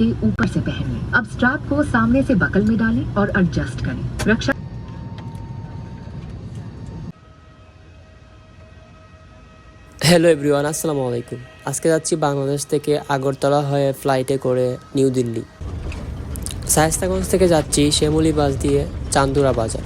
के ऊपर से पहनिए। अब स्ट्रैप को सामने से बकल में डालें और एडजस्ट करें। रक्षा হ্যালো এভরিওয়ান, আসসালামু আলাইকুম। আজকে যাচ্ছি বাংলাদেশ থেকে আগরতলা হয়ে ফ্লাইটে করে নিউ দিল্লি। শায়েস্তাগঞ্জ থেকে যাচ্ছি শ্যামলী বাস দিয়ে চান্দুরা বাজার।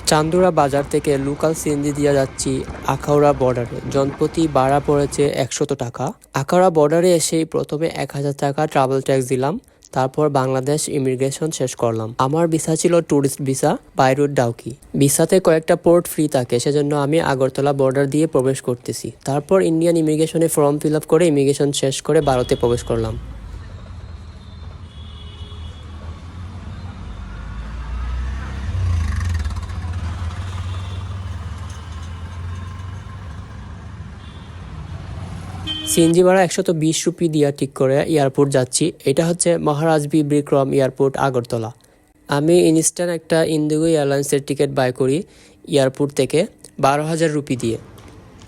চান্দুরা বাজার থেকে লোকাল সিএনজি দিয়ে যাচ্ছি আখাউড়া বর্ডারে। জনপ্রতি ভাড়া পড়েছে 100 টাকা। আখাউড়া বর্ডারে এসেই প্রথমে 1000 টাকা ট্রাভেল ট্যাক্স দিলাম, তারপর বাংলাদেশ ইমিগ্রেশন শেষ করলাম। আমার ভিসা ছিল tourist visa by route Dawki. ভিসাতে কয়েকটা পোর্ট ফ্রি থাকে, সেজন্য আমি আগরতলা বর্ডার দিয়ে প্রবেশ করতেছি। তারপর ইন্ডিয়ান ইমিগ্রেশনে ফর্ম ফিল আপ করে ইমিগ্রেশন শেষ করে ভারতে প্রবেশ করলাম। সিএনজি ভাড়া 120 রুপি দিয়া ঠিক করে এয়ারপোর্ট যাচ্ছি। এটা হচ্ছে মহারাজবি বিক্রম এয়ারপোর্ট আগরতলা। আমি ইনস্ট্যান্ট একটা ইন্ডিগো এয়ারলাইন্সের টিকিট বাই করি এয়ারপোর্ট থেকে 12,000 রুপি দিয়ে।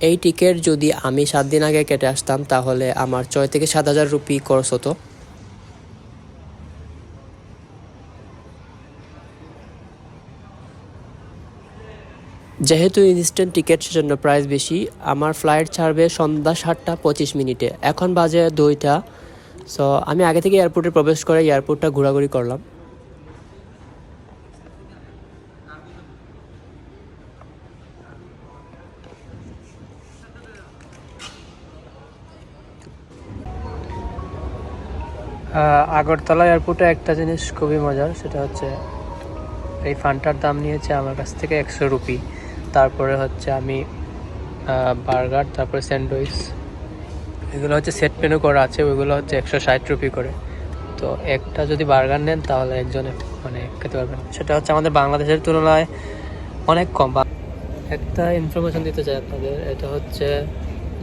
এই টিকিট যদি আমি 7 দিন আগে কেটে আসতাম তাহলে আমার 6 থেকে 7,000 রুপি খরচ হতো। যেহেতু ইনস্ট্যান্ট টিকিট সেজন্য প্রাইস বেশি। আমার ফ্লাইট ছাড়বে সন্ধ্যা 7:25। এখন বাজে 2টা। সো আমি আগে থেকে এয়ারপোর্টে প্রবেশ করে এয়ারপোর্টটা ঘোরাঘুরি করলাম। আগরতলা এয়ারপোর্টে একটা জিনিস খুবই মজার, সেটা হচ্ছে এই ফান্টার দাম নিয়েছে আমার কাছ থেকে 100 রুপি। তারপরে হচ্ছে আমি বার্গার, তারপরে স্যান্ডউইচ, এগুলো হচ্ছে সেট মেনু করা আছে, ওইগুলো হচ্ছে 160 রুপি করে। তো একটা যদি বার্গার নেন তাহলে একজনে খেতে পারবেন। সেটা হচ্ছে আমাদের বাংলাদেশের তুলনায় অনেক কম। একটা ইনফরমেশন দিতে চাই আপনাদের, এটা হচ্ছে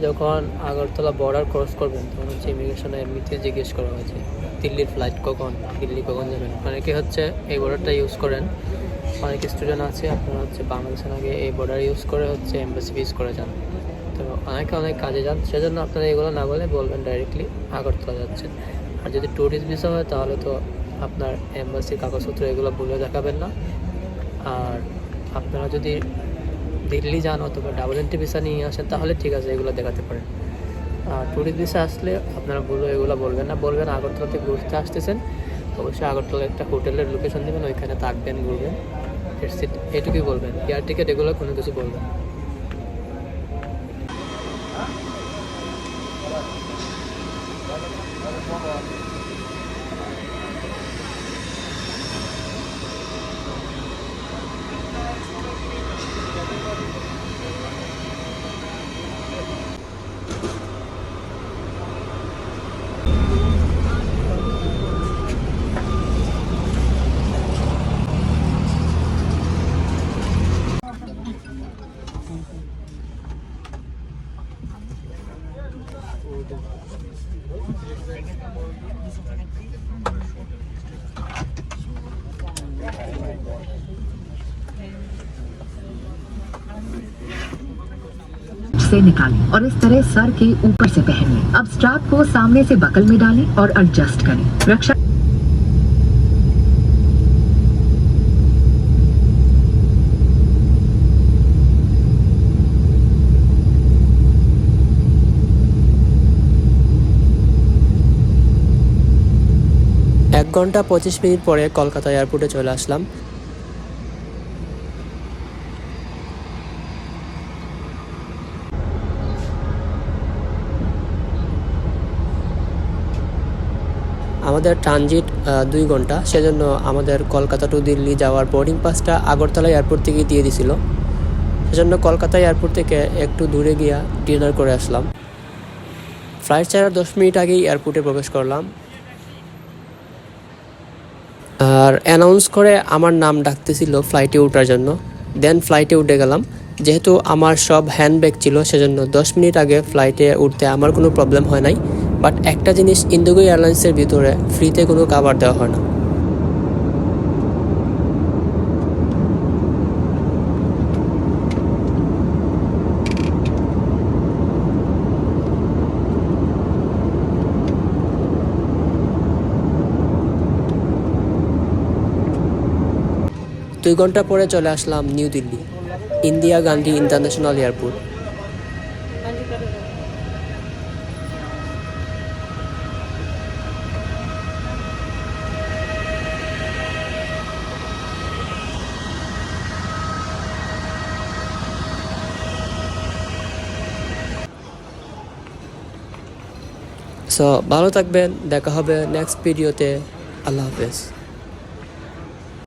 যখন আগরতলা বর্ডার ক্রস করবেন তখন হচ্ছে ইমিগ্রেশনে এমনিতে জিজ্ঞেস করা হয়েছে দিল্লির ফ্লাইট কখন, দিল্লি কখন যাবেন। অনেকে হচ্ছে এই বর্ডারটা ইউজ করেন, অনেক স্টুডেন্ট আছে আপনারা হচ্ছে বাংলাদেশের আগে এই বর্ডার ইউজ করে হচ্ছে এমবাসি ইউজ করে যান। তো অনেকে অনেক কাজে যান, সেজন্য আপনারা এগুলো না বলে বলবেন ডাইরেক্টলি আগরতলা যাচ্ছেন। আর যদি ট্যুরিস্ট ভিসা হয় তাহলে তো আপনার এমবাসির কাগজপত্র এগুলো ভুলে দেখাবেন না। আর আপনারা যদি দিল্লি যান অথবা ডাবল এন্ট্রি ভিসা নিয়ে আসেন তাহলে ঠিক আছে, এগুলো দেখাতে পারেন। আর ট্যুরিস্ট ভিসা আসলে আপনারা এগুলো বলবেন না, বলবেন আগরতলাতে ঘুরতে আসতেছেন। অবশ্যই আগরতলা একটা হোটেলের লোকেশন দেবেন, ওইখানে থাকবেন, ঘুরবেন, এটুকুই বলবেন। এয়ার টিকিট এগুলো কোনো কিছু বলবেন। से निकालें और इस तरह सर के ऊपर से पहनिए। अब स्ट्रैप को सामने से बकल में डालें और एडजस्ट करें। रक्षा 1 ঘন্টা 25 মিনিট পরে কলকাতা এয়ারপোর্টে চলে আসলাম। আমাদের ট্রানজিট 2 ঘন্টা, সেজন্য আমাদের কলকাতা টু দিল্লি যাওয়ার বোর্ডিং পাসটা আগরতলা এয়ারপোর্ট থেকে দিয়ে দিছিল। সেজন্য কলকাতা এয়ারপোর্ট থেকে একটু দূরে গিয়া ডিনার করে আসলাম। ফ্লাইট ছাড়ার 10 মিনিট আগেই এয়ারপোর্টে প্রবেশ করলাম। আর অ্যানাউন্স করে আমার নাম ডাকতেছিল ফ্লাইটে ওঠার জন্য। দেন ফ্লাইটে উঠে গেলাম। যেহেতু আমার সব হ্যান্ডব্যাগ ছিল সেজন্য 10 মিনিট আগে ফ্লাইটে উঠতে আমার কোনো প্রবলেম হয় নাই। বাট একটা জিনিস, ইন্ডিগো এয়ারলাইন্সের ভিতরে ফ্রিতে কোনো খাবার দেওয়া হয় না। 2 ঘন্টা পরে চলে আসলাম New Delhi, Indira Gandhi international airport. So ভালো থাকবেন, দেখা হবে নেক্সট ভিডিওতে। আল্লাহ হাফেজ।